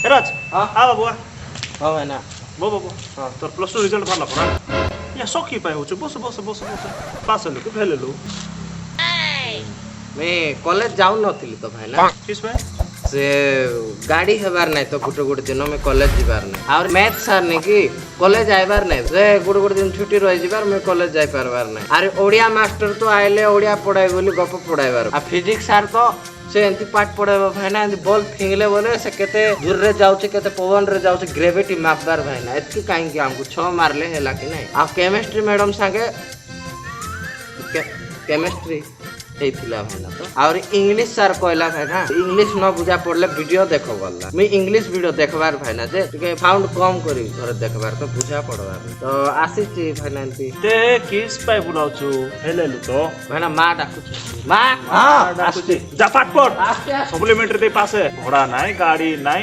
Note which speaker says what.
Speaker 1: राज
Speaker 2: हाँ
Speaker 1: आ बाबू आ
Speaker 2: हाँ भाई ना
Speaker 1: बो बाबू
Speaker 2: हाँ
Speaker 1: तोर प्लस 2 रिजल्ट बाहरला परा या सकी पाए होछ बस बस बस बस पास हेलु कि फेल हेलु
Speaker 2: मैं कॉलेज जाऊ नथिली तो भाई ना
Speaker 1: किस पे
Speaker 2: से गाड़ी हेबार नहीं तो गुटे गुटे दिन में कॉलेज जीवार नहीं और मैथ सर ने कि कॉलेज आइबार नहीं से गुटे गुटे दिन छुट्टी रही जीवार मैं कॉलेज जाई पारबार नहीं अरे ओडिया मास्टर तो आइले ओडिया पढ़ाई बोली गप पढ़ाइबार आ फिजिक्स सर तो से एंती पाठ पढ़ाइबा भाई ना एंती बॉल फिंगले बोले से केते दूर रे जाउचे केते पवन रे जाउचे ग्रेविटी मापबार भाई ना एतकी काहे कि हमको 6 मारले हैला कि नहीं आ केमिस्ट्री मैडम संगे केमिस्ट्री ହେଇଥିଲା ଭାଇନା ତ ଆହୁରି ଇଂଲିଶ ସାର୍ କହିଲା ଭାଇନା ଇଂଲିଶ ନ ବୁଝା ପଡଲେ ଭିଡିଓ ଦେଖ ଗଲା ମୁଁ ଇଂଲିଶ ଭିଡିଓ ଦେଖବାର ଭାଇନା ଯେ ଟିକେ ଫାଉଣ୍ଡ କମ କରି ଘରେ ଦେଖବାର ତ ବୁଝା ପଡବାର ତ ଆସିଛି ଭାଇନା ଏମିତି
Speaker 1: ते किस पाए बुलाउछु फेल हेलु तो
Speaker 2: ଭାଇନା ମା ଡାକୁଛି ମା
Speaker 1: डाकुची जा पाठ पढ़
Speaker 2: ଆସ୍ତେ
Speaker 1: सप्लीमेंटरी दे पास है घोड़ा नाही गाड़ी नाही